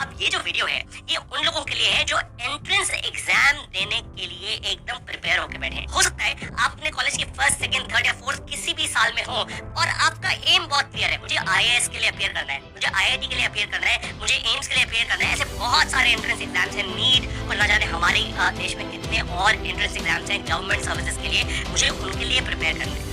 अब ये जो वीडियो है ये उन लोगों के लिए है जो एंट्रेंस एग्जाम देने के लिए एकदम प्रिपेयर होकर बैठे हैं। हो सकता है आप अपने कॉलेज के फर्स्ट, सेकंड, थर्ड या फोर्थ किसी भी साल में हो और आपका एम बहुत क्लियर है, मुझे आईएएस के लिए अपियर करना है, मुझे आईआईटी के लिए अपियर करना है, मुझे एम्स के लिए अपियर करना है। ऐसे बहुत सारे एंट्रेंस एग्जाम्स हैं, नीट और ना जाने हमारे देश में कितने और एंट्रेंस एग्जाम्स हैं गवर्नमेंट सर्विसेज के लिए, मुझे उनके लिए प्रिपेयर करना है।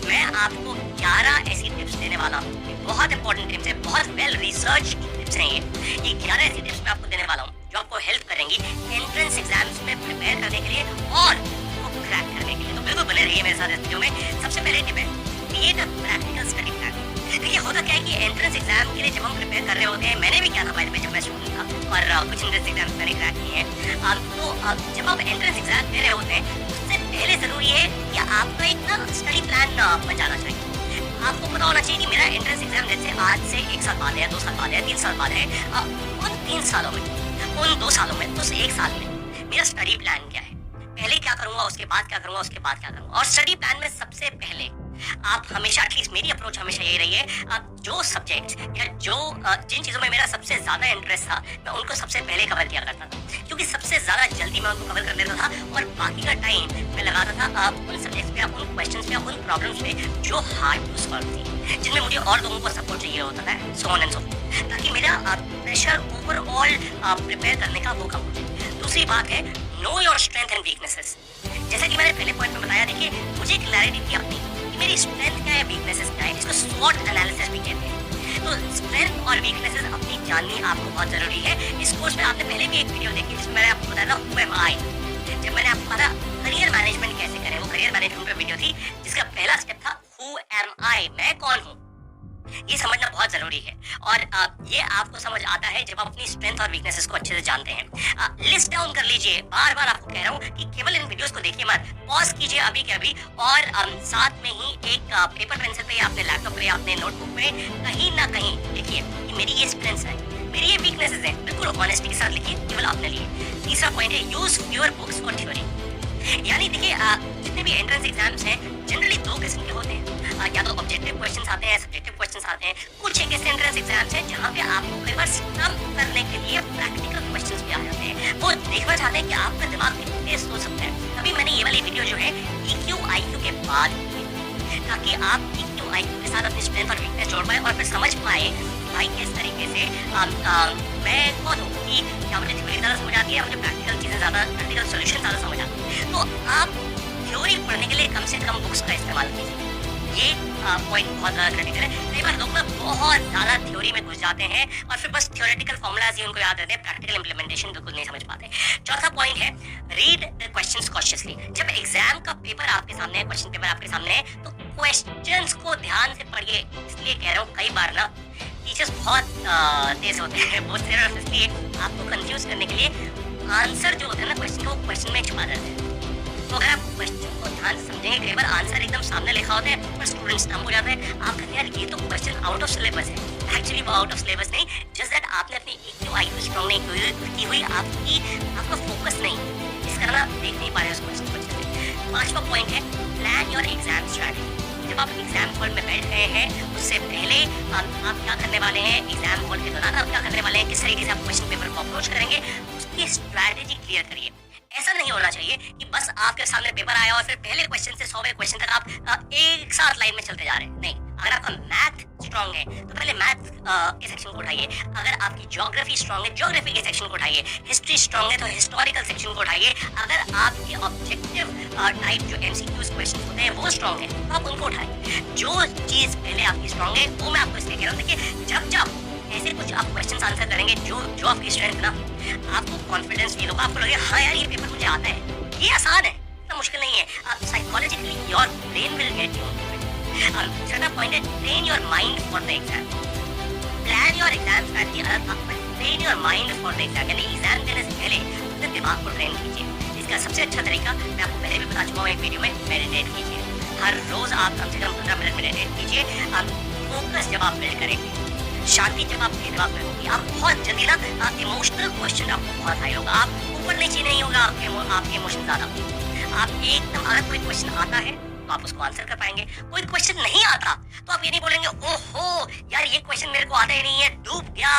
मैं आपको 11 ऐसी टिप्स देने वाला हूँ, बहुत इंपॉर्टेंट टिप्स है, बहुत वेल रिसर्च टिप्स हैं ये 11 ऐसी टिप्स मैं आपको देने वाला हूँ जो आपको हेल्प करेंगी एंट्रेंस एग्जाम्स में प्रिपेयर करने के लिए और वो क्रैक करने के लिए। तो बिल्कुल बने रहिए मेरे साथ इस वीडियो में। सबसे पहले टिप है create a practical study plan. देखिए होता क्या है कि एंट्रेंस एग्जाम के लिए जब हम प्रिपेयर कर रहे होते हैं, मैंने भी किया था बाय द वे जब मैं स्टूडेंट था और कुछ एंट्रेंस एग्जाम्स मैंने क्रैक किए हैं। तो जब आप एंट्रेंस एग्जाम दे रहे होते हैं उससे पहले जरूरी है कि आपका एक ना स्टडी प्लान बन जाना चाहिए। आपको पता होना चाहिए कि मेरा एंट्रेंस एग्जाम जैसे आज से 1 साल बाद है, 2 साल बाद है, 3 साल बाद है, उन 3 सालों में, उन 2 सालों में, उस 1 साल में मेरा स्टडी प्लान क्या है, पहले क्या करूंगा, उसके बाद क्या करूंगा, उसके बाद क्या करूंगा। और स्टडी प्लान में सबसे पहले आप हमेशा, एटलीस्ट मेरी अप्रोच हमेशा यही रही है, जो सब्जेक्ट्स या जो जिन चीज़ों में मेरा सबसे ज़्यादा इंटरेस्ट था मैं उनको सबसे पहले कवर किया करता था, क्योंकि सबसे ज़्यादा जल्दी मैं उनको कवर कर लेता था और बाकी का टाइम मैं लगाता था उन सब्जेक्ट्स पे, उन क्वेश्चंस पे, उन प्रॉब्लम्स पे जो हार्ड टू सॉल्व थी, जिनमें मुझे और लोगों को सपोर्ट चाहिए होता था, so on and so forth, ताकि मेरा प्रेशर ओवरऑल प्रिपेयर करने का वो कम हो जाए। दूसरी बात है know your strength and weaknesses. जैसा कि मैंने पहले पॉइंट में बताया, देखिए मुझे क्लैरिटी थी अपनी कि मेरी स्ट्रेंथ क्या है, वीकनेसेस क्या है, इसको स्वॉट एनालिसिस भी कहते हैं। तो स्ट्रेंथ और वीकनेसेस अपनी जाननी आपको बहुत जरूरी है। इस कोर्स में आपने पहले भी एक वीडियो देखी जिसमें मैंने आपको बताया था हु एम आई, जब मैंने आपको बताया करियर मैनेजमेंट कैसे करें, वो करियर मैनेजमेंट पे वीडियो थी जिसका पहला स्टेप था हु एम आई, मैं कौन हूँ। ये समझना बहुत जरूरी है और ये आपको समझ आता है जब आप अपनी स्ट्रेंथ और वीकनेसेस को अच्छे से जानते हैं। लिस्ट डाउन कर लीजिए, बार बार आपको कह रहा हूँ कि केवल इन वीडियोस को देखिए मत, पॉज कीजिए अभी के अभी और साथ में ही एक पेपर पेंसिल पे या अपने लैपटॉप पे या अपने नोटबुक पे कहीं ना कहीं लिखिए कि मेरी ये स्ट्रेंथ्स है, मेरी ये वीकनेसेस है, बिल्कुल ऑनेस्टी के साथ लिखिए केवल अपने लिए। तीसरा पॉइंट है use fewer books for theory. यानी देखिए जितने भी एंट्रेंस एग्जाम्स हैं जनरली 2 किस्म के होते हैं, या तो ऑब्जेक्टिव क्वेश्चंस आते हैं, सब्जेक्टिव क्वेश्चंस आते हैं। कुछ एक ऐसे एंट्रेंस एग्जाम्स हैं जहाँ पे आपको कई बार स्टम्प करने के लिए प्रैक्टिकल क्वेश्चंस भी आ जाते हैं, वो देखना चाहते हैं कि आपका दिमाग कितने तेज सोच सकता है। तभी मैंने ये वाली वीडियो जो है EQ IQ के बाद की, ताकि आप EQ IQ के साथ अपनी स्ट्रेंथ और वीकनेस जोड़ पाए और फिर समझ पाए भाई किस तरीके से मैं कौन हूँ, कि क्या मुझे थ्योरी ज़्यादा समझ आती है, मुझे प्रैक्टिकल चीज़ें ज़्यादा, प्रैक्टिकल सोल्यूशन ज़्यादा समझ आती है। तो आप थ्योरी पढ़ने के लिए कम से कम बुक्स का इस्तेमाल कीजिए। ये पॉइंट बहुत ज़्यादा क्रिटिकल है। कई बार लोग ना बहुत ज़्यादा थ्योरी में घुस जाते हैं और फिर बस थ्योरेटिकल फॉर्मूलाज ही उनको याद रहते हैं, प्रैक्टिकल इंप्लीमेंटेशन बिल्कुल नहीं समझ पाते। चौथा पॉइंट है रीड द क्वेश्चंस कॉशियसली। जब एग्जाम का पेपर आपके सामने है, क्वेश्चन पेपर आपके सामने है, तो क्वेश्चंस को ध्यान से पढ़िए। इसलिए कह रहा हूँ कई बार ना टीचर्स बहुत तेज होते हैं, बहुत सिर्फ इसलिए आपको कंफ्यूज करने के लिए आंसर जो होता है ना क्वेश्चन, वो क्वेश्चन में छुपा देते हैं। तो अगर आप क्वेश्चन को ध्यान से समझेंगे, कई बार आंसर एकदम सामने लिखा होता है पर स्टूडेंट स्टम्प हो जाते हैं। आप कहते हैं यार ये तो क्वेश्चन आउट ऑफ सिलेबस है, एक्चुअली वो आउट ऑफ सिलेबस नहीं, जस्ट दैट आपने अपनी EQ IQ स्ट्रॉन्ग नहीं की हुई, आपका फोकस नहीं, इस कारण आप देख नहीं पा रहे उस क्वेश्चन को अच्छे से। 5वां पॉइंट है प्लान योर एग्जाम स्ट्रैटेजी। जब आप एग्जाम हॉल में बैठ रहे हैं उससे पहले आप क्या करने वाले हैं, एग्जाम हॉल के दौरान आप क्या करने वाले हैं, किस तरीके से आप क्वेश्चन पेपर को अप्रोच करेंगे, उसकी स्ट्रैटेजी क्लियर करिए। ऐसा नहीं होना चाहिए कि बस आपके सामने पेपर आया और फिर पहले क्वेश्चन से 100वें क्वेश्चन तक आप एक साथ लाइन में चलते जा रहे हैं। नहीं, अगर आपका मैथ स्ट्रांग है तो पहले मैथ के सेक्शन को उठाइए, अगर आपकी ज्योग्राफी स्ट्रांग है ज्योग्राफी के सेक्शन को उठाइए, हिस्ट्री स्ट्रांग है तो हिस्टोरिकल सेक्शन को उठाइए, अगर आपके ऑब्जेक्टिव टाइप जो MCQs क्वेश्चन होते हैं वो स्ट्रांग है तो आप उनको उठाइए। जो चीज़ पहले आपकी स्ट्रांग है वो मैं आपको इसलिए कह रहा हूँ। देखिए जब ऐसे कुछ आप क्वेश्चन आंसर करेंगे जो आपकी स्ट्रेंथ ना, आपको कॉन्फिडेंस फील होगा, आपको लगेगा हाँ यार ये पेपर मुझे आता है, ये आसान है, इतना मुश्किल नहीं है। Psychologically your brain will get you. छठा पॉइंट है train your mind for the exam. Plan your exam strategy, train your mind for the exam, यानी एग्जाम देने से पहले अपने दिमाग को ट्रेन कीजिए। इसका सबसे अच्छा तरीका मैं आपको पहले भी बता चुका हूँ एक वीडियो में, मेडिटेट कीजिए। हर रोज आप कम से कम 15 मिनट मेडिटेट कीजिए। फोकस जब आप बिल्ड करेंगे, शांति जब आपके दिमाग में होगी, आप बहुत जल्दी ना इमोशनल क्वेश्चन आपको बहुत हाई होगा, आप ऊपर नीचे नहीं होगा आपके इमोशन ज़्यादा। आप एकदम, अगर कोई क्वेश्चन आता है तो आप उसको आंसर कर पाएंगे। कोई क्वेश्चन नहीं आता तो आप ये नहीं बोलेंगे ओहो यार ये क्वेश्चन मेरे को आता ही नहीं है, डूब गया,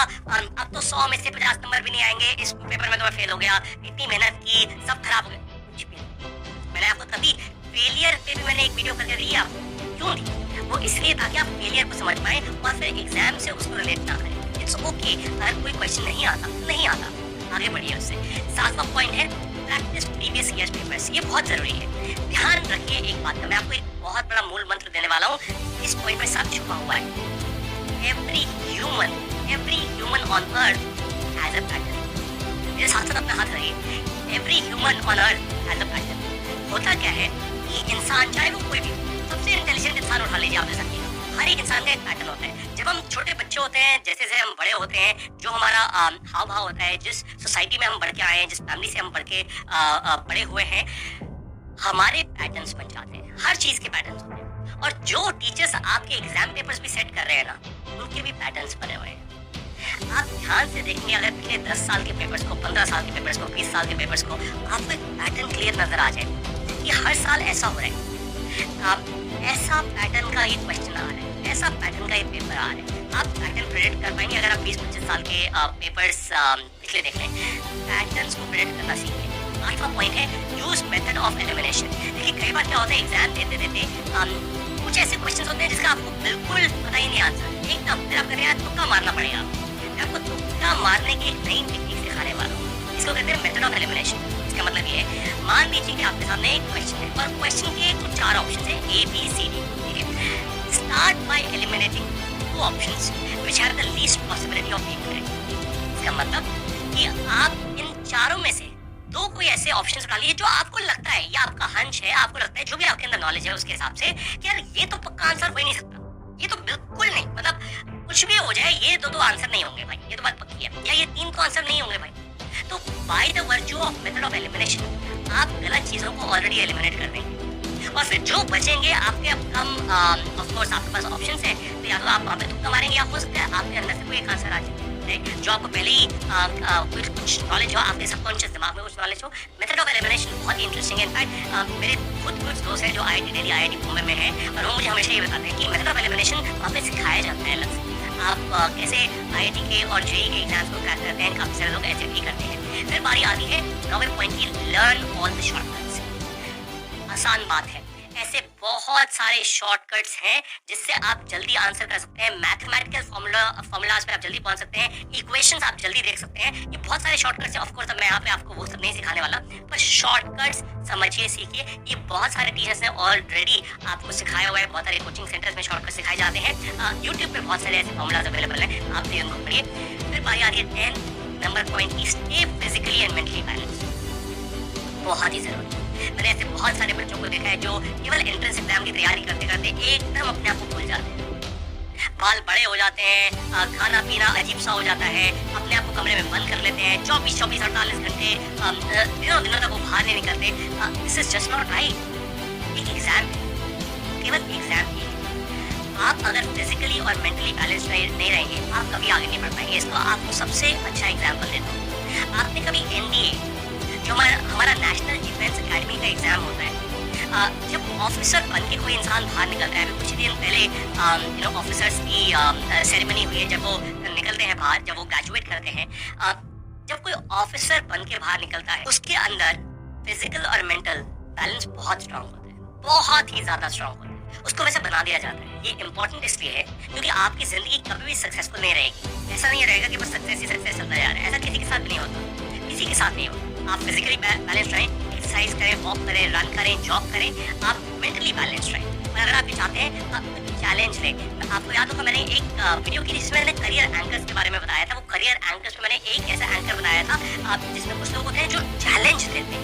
अब तो 100 में से 50 नंबर भी नहीं आएंगे, इस पेपर में तो मैं फेल हो गया, इतनी मेहनत की सब खराब हो गया। कुछ भी नहीं। मैंने आपको कभी फेलियर पे भी मैंने एक वीडियो करके दी आपको, क्यों दी? वो इसलिए ताकि आप फेलियर को समझ पाए और फिर एग्जाम से उसको रिलेट ना करें। इट्स ओके अगर कोई क्वेश्चन नहीं आता, नहीं आता, आगे बढ़िए उससे। 7वां पॉइंट है प्रैक्टिस प्रीवियस ईयर्स पेपर्स। ये बहुत जरूरी है। ध्यान रखिए एक बात का, मैं आपको एक बहुत बड़ा मूल मंत्र देने वाला हूँ, इस पॉइंट में सब छुपा हुआ है। every human on earth has a pattern। मेरे साथ साथ अपना हाथ रखिए। every human on earth has a pattern। होता क्या है कि इंसान चाहे वो कोई भी, सबसे इंटेलिजेंट इंसान उठा लीजिए आप, जैसा कि हर एक इंसान का एक पैटर्न होता है। जब हम छोटे बच्चे होते हैं, जैसे जैसे हम बड़े होते हैं, जो हमारा हाव भाव होता है, जिस सोसाइटी में हम बढ़ के आए हैं, जिस फैमिली से हम बढ़ के बड़े हुए हैं, हमारे पैटर्न्स बन जाते हैं। हर चीज के पैटर्न्स होते हैं। और जो टीचर्स आपके एग्जाम पेपर्स भी सेट कर रहे हैं ना, उनके भी पैटर्न्स बने हुए हैं। आप ध्यान से देखेंगे, अगर पिछले 10 साल के पेपर्स को, 15 साल के पेपर्स को, 20 साल के पेपर्स को, आपको एक पैटर्न क्लियर नजर आ जाए कि हर साल ऐसा हो रहा है, ऐसा पैटर्न का ये क्वेश्चन आ रहा है, ऐसा पैटर्न का ये पेपर आ रहा है। आप पैटर्न प्रेडिक्ट कर पाएंगे अगर आप 20-25 साल के पेपर्स पिछले देख लें। पैटर्न्स को प्रेडिक्ट करना सीखें। 8वां पॉइंट है यूज मेथड ऑफ एलिमिनेशन। देखिए कई बार क्या होता है, एग्जाम देते देते कुछ ऐसे क्वेश्चंस होते हैं जिसका आपको बिल्कुल पता ही नहीं आंसर, एकदम फिर आप करें तुक्का मारना पड़ेगा। मैं आपको तुक्का मारने की एक नई टेक्निक सिखाने वाला हूँ, इसको कहते हैं मेथड ऑफ एलिमिनेशन। इसका मतलब ये है, मान लीजिए कि आपके सामने एक क्वेश्चन है और क्वेश्चन के कुछ 4 ऑप्शन है, A, B, C, D। ठीक है, start by eliminating 2 options which have the least possibility of being correct. इसका मतलब कि आप इन चारों में से 2 कोई ऐसे ऑप्शंस उठा लीजिए जो आपको लगता है, या आपका हंच है, आपको लगता है, जो भी आपके अंदर नॉलेज है उसके हिसाब से कि यार ये तो पक्का आंसर हो ही नहीं सकता, ये तो बिल्कुल नहीं, मतलब कुछ भी हो जाए ये दो आंसर नहीं होंगे भाई, ये तो बात पक्की है, या ये 3 तो आंसर नहीं होंगे भाई। तो by the virtue of method of elimination आप गलत चीजों को ऑलरेडी एलिमिनेट कर देंगे और फिर जो बचेंगे आपके ऑफ कोर्स आपके पास ऑप्शंस है, तो या तो आप वहाँ पे तुक्का मारेंगे, या हो सकता है आपके अंदर से कोई एक आंसर आ जाए जो आपको पहले ही कुछ नॉलेज हो, आपके सबकॉन्शियस दिमाग में कुछ नॉलेज हो। मेथड ऑफ एलिमिनेशन बहुत ही इंटरेस्टिंग है। इनफैक्ट मेरे खुद कुछ दोस्त हैं जो IIT दिल्ली, IIT बॉम्बे में हैं और वो मुझे हमेशा ये बताते हैं कि मेथड ऑफ एलिमिनेशन वहाँ पे सिखाया जाता है अलग से। आप कैसे IIT के और JEE के एग्जाम्स को क्रैक करते हैं, काफी सारे लोग ऐसे भी करते हैं। फिर बारी आती है 9वें पॉइंट की, लर्न ऑल द शॉर्टकट्स। आसान बात है, ऐसे बहुत सारे शॉर्टकट्स हैं जिससे आप जल्दी आंसर कर सकते हैं। मैथमेटिकल फॉर्मूलाज पे आप जल्दी पहुंच सकते हैं, इक्वेशंस आप जल्दी देख सकते हैं। ये बहुत सारे शॉर्टकट्स हैं। ऑफ कोर्स अब मैं यहाँ पे आपको वो सब नहीं सिखाने वाला, पर शॉर्टकट्स समझिए, सीखिए। ये बहुत सारे टीचर्स ने ऑलरेडी आपको सिखाया हुआ है, बहुत सारे कोचिंग सेंटर्स में शॉर्टकट सिखाए जाते हैं। यूट्यूब पे बहुत सारे ऐसे फॉर्मूलाज अवेलेबल हैं, आप भी उनको पढ़िए। फिर बारी आ रही है 10 नंबर पॉइंट की, stay physically and mentally balance. बहुत ही जरूरी। मैंने ऐसे बहुत सारे बच्चों को देखा है जो केवल एंट्रेंस एग्जाम की तैयारी करते करते एकदम अपने आप को भूल जाते हैं, बाल बड़े हो जाते हैं, खाना पीना अजीब सा हो जाता है, अपने आप को कमरे में बंद कर लेते हैं, 24-48 घंटे दिनों तक वो बाहर नहीं निकलते। This is just not right. एक एग्जाम है, केवल एग्जाम ही। आप अगर फिजिकली और मेंटली बैलेंस नहीं रहेंगे, आप कभी आगे नहीं बढ़ पाएंगे। इसको आपको सबसे अच्छा एग्जाम्पल देता हूँ। आपने कभी NDA जो हमारा नेशनल डिफेंस एकेडमी का एग्जाम होता है, जब ऑफिसर बन के कोई इंसान बाहर निकलता है, कुछ दिन पहले ऑफिसर्स की सेरेमनी हुई है, जब वो निकलते हैं बाहर, जब वो ग्रेजुएट करते हैं, जब कोई ऑफिसर बन के बाहर निकलता है, उसके अंदर फिजिकल और मेंटल बैलेंस बहुत स्ट्रांग होता है, बहुत ही ज्यादा स्ट्रांग होता है। उसको वैसे बना दिया जाता है। ये इंपॉर्टेंट इसलिए है क्योंकि आपकी जिंदगी कभी भी सक्सेसफुल नहीं रहेगी। ऐसा नहीं रहेगा कि बस सक्सेस ही सक्सेस चलता जा रहा है, ऐसा किसी के साथ भी नहीं होता, किसी के साथ नहीं होता। आप फिजिकली बैलेंस रहें, एक्सरसाइज करें, वॉक करें, रन करें, जॉब करें, आप मेंटली बैलेंस रहें। और अगर आप ये चाहते हैं तो आप चैलेंज लें। आपको याद होगा मैंने एक वीडियो की जिसमें मैंने करियर एंकर्स के बारे में बताया था। वो करियर एंकर्स में मैंने एक ऐसा एंकर बनाया था जिसमें कुछ लोग होते हैं जो चैलेंज लेते हैं।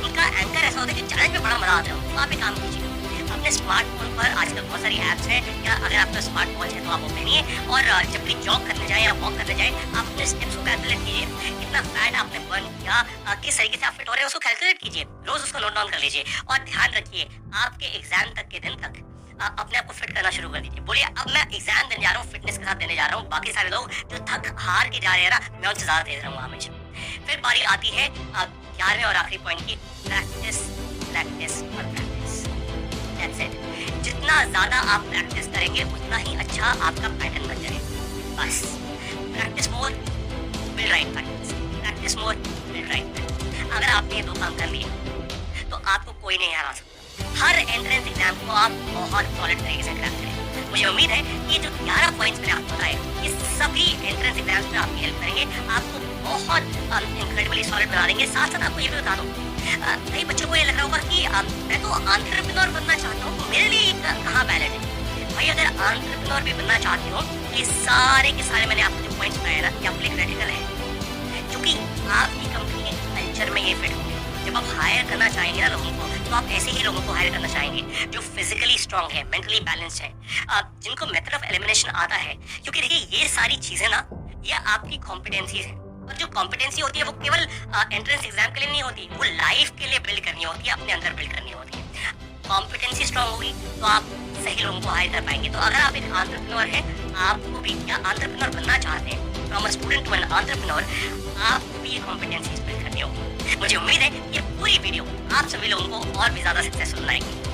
उनका एंकर ऐसा होता है कि चैलेंज में बड़ा मजा आता है। तो आप एक काम कीजिए, अपने स्मार्टफोन पर आजकल बहुत सारी ऐप्स हैं, या अगर आपका स्मार्ट वॉच है तो आप वो पहनिए और जब भी जॉग करने जाए या वॉक करने जाए, आप अपने स्टेप्स को कैलकुलेट कीजिए, कितना फैट आपने बर्न किया, किस तरीके से आप फिट हो रहे हैं उसको कैलकुलेट कीजिए, रोज उसको नोट डाउन कर लीजिए। और ध्यान रखिए, आपके एग्जाम तक के दिन तक अपने आप को फिट करना शुरू कर दीजिए। बोलिए अब मैं एग्जाम देने जा रहा हूँ, फिटनेस के साथ देने जा रहा हूँ। बाकी सारे लोग जो थक हार के जा रहे हैं ना, मैं उनसे ज्यादा तेज रहूंगा हमेशा। फिर बारी आती है 11वें और आखिरी पॉइंट की, प्रैक्टिस प्रैक्टिस और प्रैक्टिस। That's it. जितना ज़्यादा आप प्रैक्टिस करेंगे उतना ही अच्छा आपका पैटर्न बन जाएगा। बस practice more will write patterns, practice more will write patterns. अगर आपने ये 2 काम कर लिए तो आपको कोई नहीं हरा सकता। हर एंट्रेंस एग्जाम को आप बहुत सॉलिड तरीके से क्रैक करें। मुझे उम्मीद है कि जो 11 पॉइंट्स मैंने आपको बताए ये सभी एंट्रेंस एग्जाम्स में आपकी हेल्प करेंगे, आपको बहुत इनक्रेडिबली सॉलिड बना देंगे। साथ साथ आपको ये भी बता दूं, कई बच्चों को ये लग रहा होगा कि मैं तो एंटरप्रेन्योर बनना चाहता हूँ, मेरे लिए कहाँ वैलिड है। भाई अगर एंटरप्रेन्योर भी बनना चाहते हो तो ये सारे के सारे मैंने आपको जो पॉइंट्स बताए ना ये आपके लिए क्रिटिकल है, क्योंकि आपकी कंपनी के कल्चर में ये फिट होंगे। जब आप हायर करना चाहेंगे ना लोगों को, तो आप ऐसे ही लोगों को हायर करना चाहेंगे जो फिजिकली स्ट्रांग है, मेंटली बैलेंस्ड है, जिनको मेथड ऑफ एलिमिनेशन आता है। क्योंकि देखिए ये सारी चीजें ना ये आपकी कॉम्पिटेंसीज है, और जो कॉम्पिटेंसी होती है वो केवल एंट्रेंस एग्जाम के लिए नहीं होती, वो लाइफ के लिए बिल्ड करनी होती है, अपने अंदर बिल्ड करनी होती है। कॉम्पिटेंसी स्ट्रांग होगी तो आप सही लोगों को हायर कर पाएंगे। तो अगर आप एक एंटरप्रेन्योर हैं, आपको भी या एंटरप्रेन्योर बनना चाहते हैं, from a student to an entrepreneur, आपको भी ये कॉम्पिटेंसीज बिल्ड करनी होगी। मुझे उम्मीद है ये पूरी वीडियो आप सभी लोगों को और भी ज्यादा सक्सेसफुल बनाएगी।